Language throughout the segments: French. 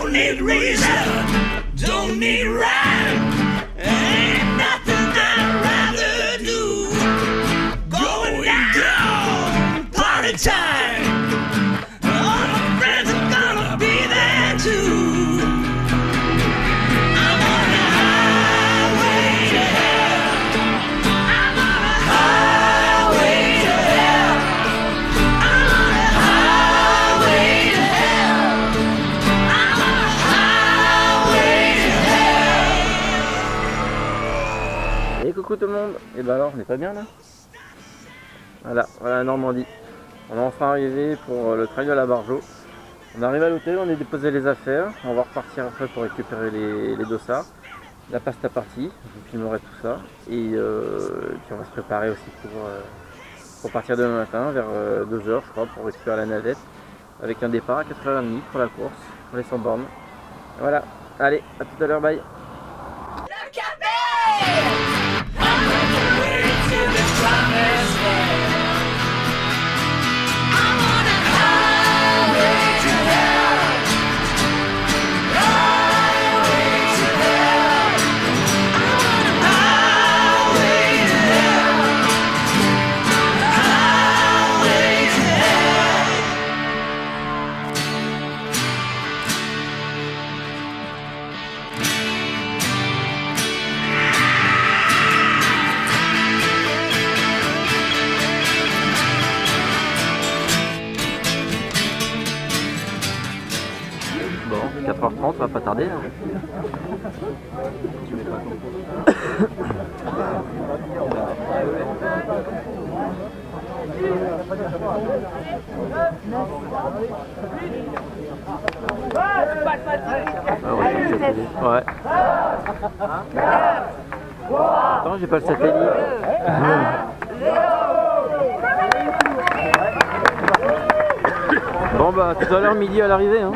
Don't need reason, don't need rhyme. Ain't nothing I'd rather do. Going down, party time. All my friends are gonna be there too. I'm on the highway to hell. I'm on the highway to hell. I'm on the highway to hell. I'm on the highway to hell. Et coucou tout le monde. Et bah alors, on est pas bien là? Voilà la Normandie. On est enfin arrivé pour le trail de la Bargeau. On arrive à l'hôtel, on a déposé les affaires. On va repartir après pour récupérer les dossards. La pasta partie, je vous filmerai tout ça. Et puis on va se préparer aussi pour partir demain matin vers 2h je crois pour récupérer la navette. Avec un départ à 4h30 pour la course. On est sans borne. Voilà, allez, à tout à l'heure, bye. Bon, 4h30, on va pas tarder. Hein. Ah ouais, ouais. Attends, j'ai pas le satellite. Bon bah tout à l'heure midi à l'arrivée hein.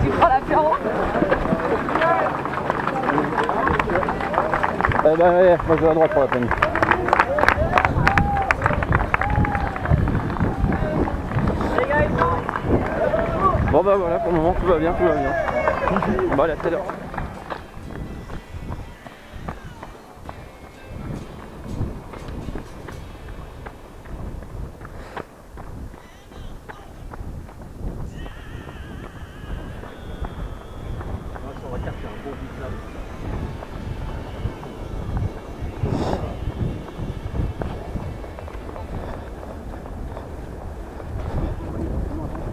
Tu prends l'apéro? Eh ben ouais, moi je vais à droite pour la peine. Bon bah voilà, pour le moment tout va bien, tout va bien. Bon allez, à tout à l'heure.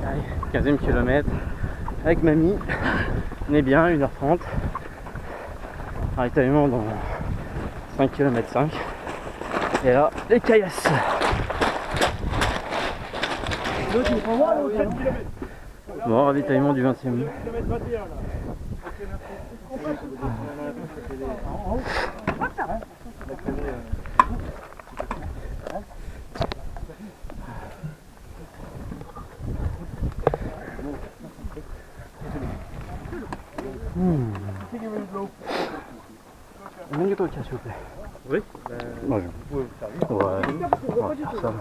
Allez, 15e kilomètre avec mamie, on est bien, 1h30, ravitaillement dans 5 km 5, et là, les caillasses. Bon, ravitaillement du 20e. Un gâteau au cas, s'il vous plaît. Oui. Bonjour. Ouais, on va faire ça.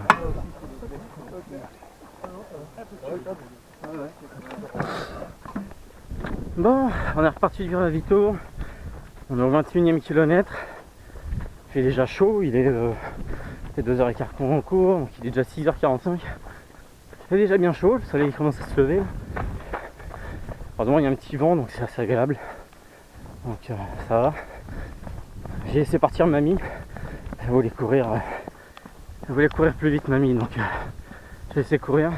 Bon, on est reparti du ravito. On est au 21e kilomètre. Il fait déjà chaud, il est 2h15 qu'on court, donc il est déjà 6h45. Il fait déjà bien chaud, le soleil commence à se lever. Heureusement il y a un petit vent donc c'est assez agréable. Donc ça va. J'ai laissé partir mamie. Elle voulait courir plus vite mamie, donc j'ai laissé courir.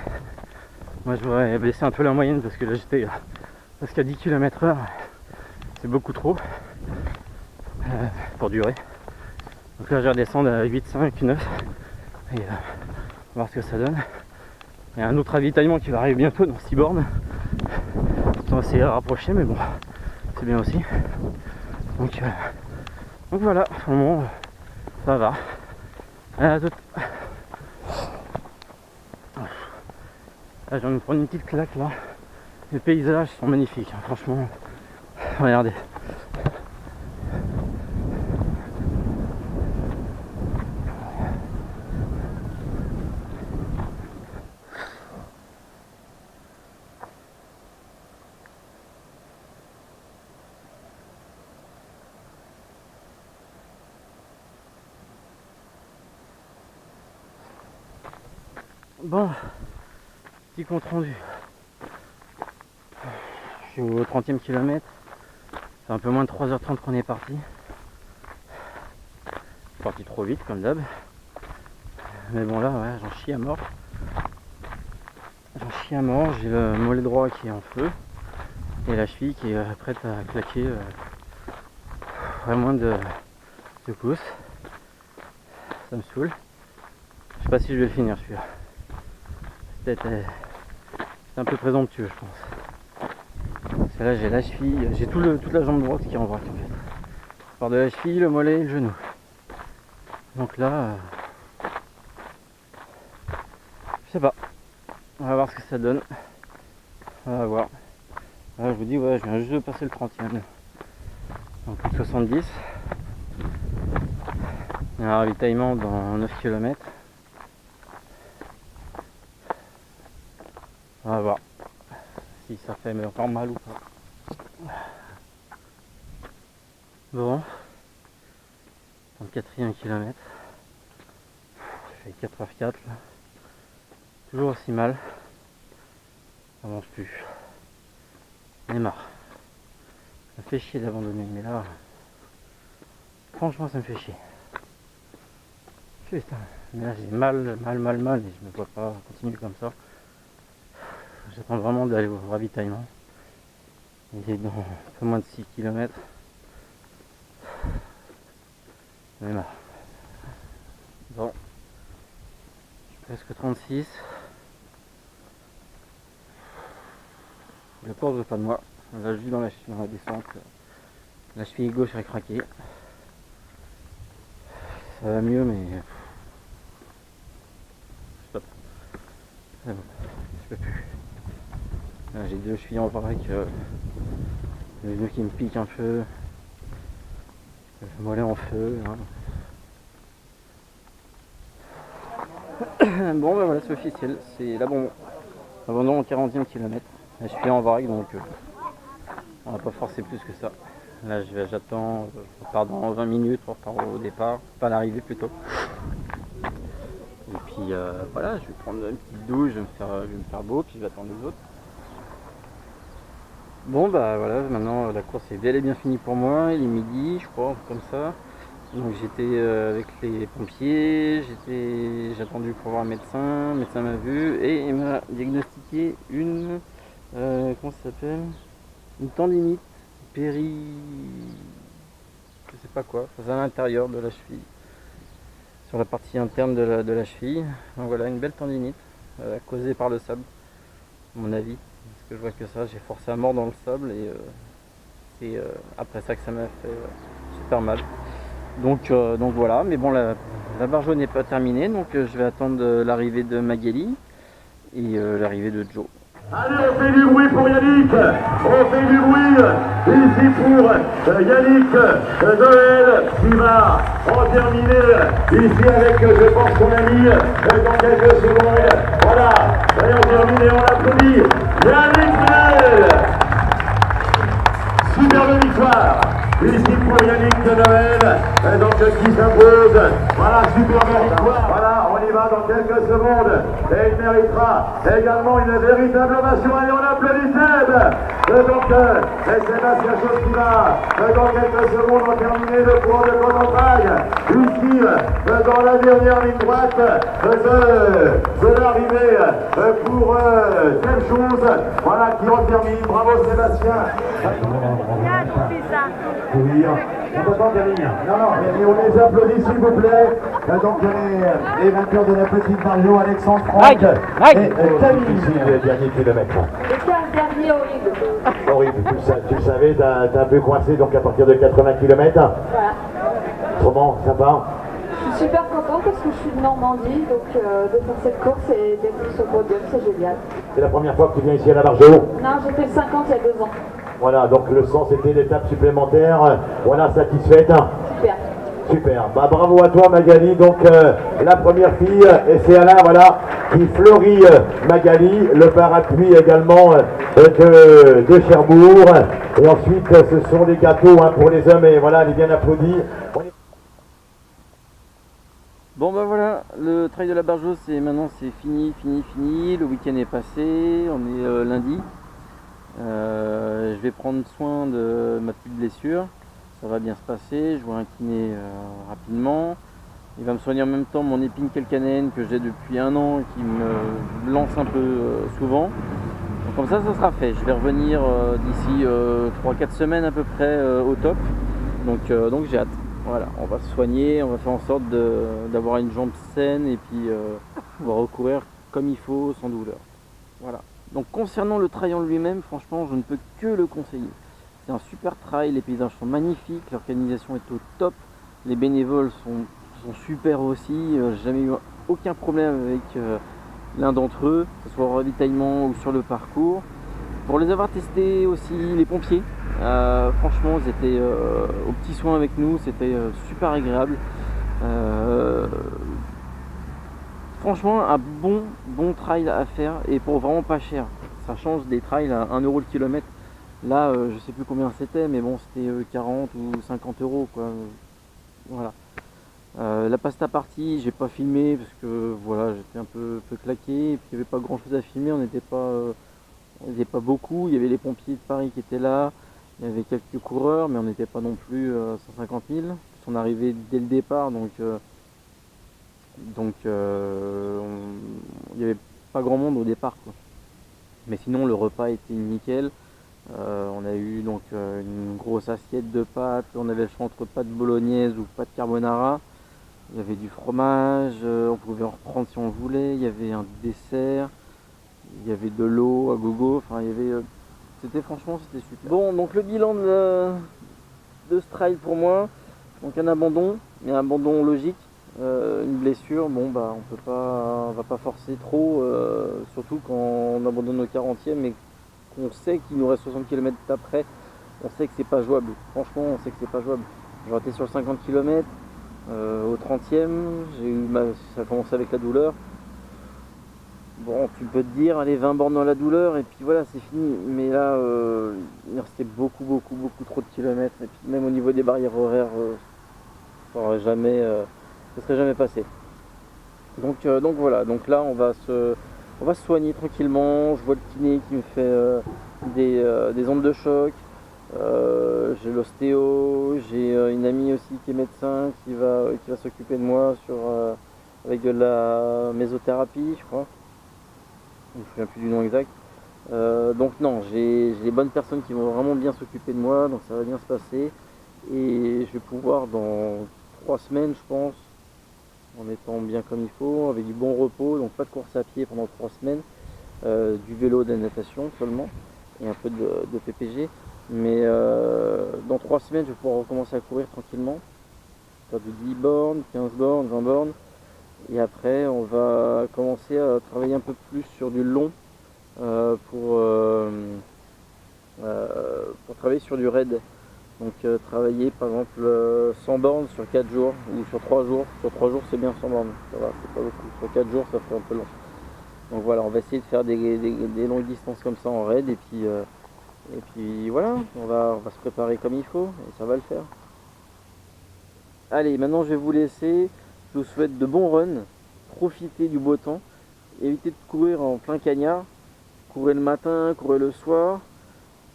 Moi je voudrais baisser un peu la moyenne parce que là j'étais presque à 10 km/h. C'est beaucoup trop pour durer. Donc là je vais redescendre à 8, 5, 9 et on va voir ce que ça donne. Il y a un autre ravitaillement qui va arriver bientôt dans 6 bornes. On va essayer de rapprocher mais bon c'est bien aussi. Donc voilà, pour le moment ça va. Là, je viens de me prendre une petite claque là. Les paysages sont magnifiques, hein, franchement. Regardez. Bon, petit compte rendu. Je suis au 30e kilomètre. C'est un peu moins de 3h30 qu'on est parti. C'est parti trop vite comme d'hab. Mais bon là, ouais, j'en chie à mort. J'ai le mollet droit qui est en feu. Et la cheville qui est prête à claquer. Vraiment de pouces. Ça me saoule. Je sais pas si je vais le finir celui-là. Peut-être c'est un peu présomptueux je pense. Parce que là j'ai la cheville, j'ai toute la jambe droite qui est en vrac en fait. Je pars de la cheville, le mollet et le genou. Donc là, je sais pas. On va voir ce que ça donne. On va voir. Là je vous dis ouais, je viens juste de passer le 30e. Donc plus de 70. Il y a un ravitaillement dans 9 km. On va voir si ça fait encore mal ou pas. Bon, 34e kilomètre. Je fais 4h04 là. Toujours aussi mal. Ça avance plus. J'en ai marre. Ça me fait chier d'abandonner, mais là, franchement ça me fait chier. Putain, mais là j'ai mal et je me vois pas continuer comme ça. J'attends vraiment d'aller au ravitaillement. Il est dans un peu moins de 6 km. J'en ai marre. Bon. Je suis presque 36. Le corps ne veut pas de moi. Là je vis dans la descente. La cheville gauche est craquée. Ça va mieux mais... Je sais pas. C'est bon. Je peux plus. J'ai deux chevilles en vrac, le genou qui me pique un peu, le mollet en feu. Hein. Bon ben voilà, c'est officiel, c'est l'abandon. Abandon au 40e kilomètre. Je suis en vrac donc on va pas forcer plus que ça. Là j'attends, je repars dans 20 minutes, on repart au départ, pas à l'arrivée plutôt. Et puis voilà, je vais prendre une petite douche, je vais me faire beau, puis je vais attendre les autres. Bon bah voilà, maintenant la course est bel et bien finie pour moi, il est midi je crois, comme ça. Donc j'étais avec les pompiers, j'ai attendu pour voir un médecin, le médecin m'a vu et il m'a diagnostiqué une, comment ça s'appelle, une tendinite je sais pas quoi, c'est à l'intérieur de la cheville, sur la partie interne de la cheville. Donc voilà, une belle tendinite causée par le sable, à mon avis. Parce que je vois que ça, j'ai forcé à mort dans le sable et c'est après ça que ça m'a fait super mal. Donc voilà, mais bon, la barre jaune n'est pas terminée, donc je vais attendre l'arrivée de Magali et l'arrivée de Joe. Allez, on fait du bruit pour Yannick, on fait du bruit ici pour Yannick Noël qui va en terminer ici avec, je pense, son ami dans quelques secondes. Voilà, allez, on termine et on applaudit Yannick Noël. Superbe victoire ici pour Yannick Noël, donc qui s'impose. Voilà, superbe victoire. Voilà, on y va dans quelques secondes. Et il méritera également une véritable ovation. Allez, on applaudit Seb. Donc, Sébastien Chose qui va dans quelques secondes en terminer le cours de Copenhague. Ici, dans la dernière ligne droite de l'arrivée pour Seb Chose. Voilà, qui en termine. Bravo Sébastien. Oui, on peut pas Camille. Non, mais on les applaudit s'il vous plaît. Donc les vainqueurs de la petite Mario, Alexandre Franck et Camille. Le dernier kilomètre. C'était un dernier horrible. Horrible, tu le savais, t'as un peu coincé donc à partir de 80 km. Voilà. Comment ça va? Je suis super contente parce que je suis de Normandie, donc de faire cette course et d'être sur le podium, c'est génial. C'est la première fois que tu viens ici à la Bargeau? Non, j'ai fait le 50 il y a 2 ans. Voilà, donc le sens était l'étape supplémentaire. Voilà, satisfaite. Super. Super, bah bravo à toi Magali, donc la première fille, et c'est Alain, voilà, qui fleurit Magali, le parapluie également de Cherbourg, et ensuite ce sont les gâteaux pour les hommes, et voilà, elle est bien applaudie. Bon bah voilà, le trail de la Bargeau maintenant c'est fini. Le week-end est passé, on est lundi. Je vais prendre soin de ma petite blessure, ça va bien se passer, je vois un kiné rapidement. Il va me soigner en même temps mon épine calcanéenne que j'ai depuis 1 an et qui me lance un peu souvent. Donc comme ça sera fait, je vais revenir d'ici 3-4 semaines à peu près au top. Donc j'ai hâte. Voilà, on va se soigner, on va faire en sorte d'avoir une jambe saine et puis on va recourir comme il faut, sans douleur. Voilà. Donc concernant le trail en lui-même, franchement, je ne peux que le conseiller. C'est un super trail, les paysages sont magnifiques, l'organisation est au top, les bénévoles sont super aussi. J'ai jamais eu aucun problème avec l'un d'entre eux, que ce soit au ravitaillement ou sur le parcours. Pour les avoir testés aussi, les pompiers, franchement ils étaient aux petits soins avec nous, c'était super agréable. Franchement un bon trail à faire et pour vraiment pas cher. Ça change des trails à 1 € le kilomètre. Là je sais plus combien c'était, mais bon c'était 40 ou 50 € quoi. Voilà. La pasta partie, j'ai pas filmé parce que voilà, j'étais un peu claqué et puis il n'y avait pas grand chose à filmer, on n'était pas beaucoup, il y avait les pompiers de Paris qui étaient là, il y avait quelques coureurs mais on n'était pas non plus 150 000. On arrivait dès le départ donc il n'y avait pas grand monde au départ quoi. Mais sinon le repas était nickel. On a eu donc une grosse assiette de pâtes, on avait le choix entre pâtes bolognaise ou pâtes carbonara. Il y avait du fromage, on pouvait en reprendre si on voulait, il y avait un dessert, il y avait de l'eau à gogo, enfin il y avait... franchement c'était super. Bon, donc le bilan de ce trail pour moi, donc un abandon, mais un abandon logique, une blessure, bon bah on va pas forcer trop, surtout quand on abandonne au 40e et qu'on sait qu'il nous reste 60 km après, on sait que c'est pas jouable, franchement on sait que c'est pas jouable. J'aurais été sur 50 km, au 30e, ça a commencé avec la douleur. Bon, tu peux te dire, allez 20 bornes dans la douleur et puis voilà, c'est fini. Mais là, il restait beaucoup trop de kilomètres. Et puis même au niveau des barrières horaires, ça serait jamais passé. Donc voilà, donc là on va se soigner tranquillement. Je vois le kiné qui me fait des ondes de choc. J'ai l'ostéo, j'ai une amie aussi qui est médecin qui va s'occuper de moi avec de la mésothérapie, je crois. Je me souviens plus du nom exact. Donc non, j'ai les bonnes personnes qui vont vraiment bien s'occuper de moi, donc ça va bien se passer. Et je vais pouvoir dans 3 semaines, je pense, en étant bien comme il faut, avec du bon repos, donc pas de course à pied pendant 3 semaines, du vélo, de la natation seulement, et un peu de PPG. Mais dans 3 semaines, je vais pouvoir recommencer à courir tranquillement, faire du 10 bornes, 15 bornes, 20 bornes. Et après, on va commencer à travailler un peu plus sur du long pour travailler sur du raid. Donc travailler par exemple 100 bornes sur 4 jours ou sur 3 jours. Sur 3 jours, c'est bien 100 bornes, ça va, c'est pas beaucoup. Sur 4 jours, ça fait un peu long. Donc voilà, on va essayer de faire des longues distances comme ça en raid et puis voilà, on va se préparer comme il faut et ça va le faire. Allez, maintenant je vais vous laisser. Je vous souhaite de bons runs, profitez du beau temps, évitez de courir en plein cagnard, courez le matin, courez le soir,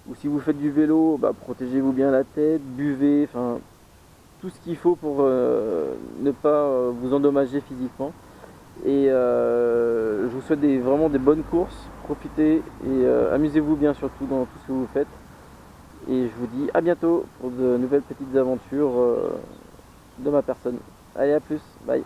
ou si vous faites du vélo, bah, protégez-vous bien la tête, buvez, enfin tout ce qu'il faut pour ne pas vous endommager physiquement. Et je vous souhaite vraiment des bonnes courses, profitez et amusez-vous bien surtout dans tout ce que vous faites. Et je vous dis à bientôt pour de nouvelles petites aventures de ma personne. Allez, à plus, bye.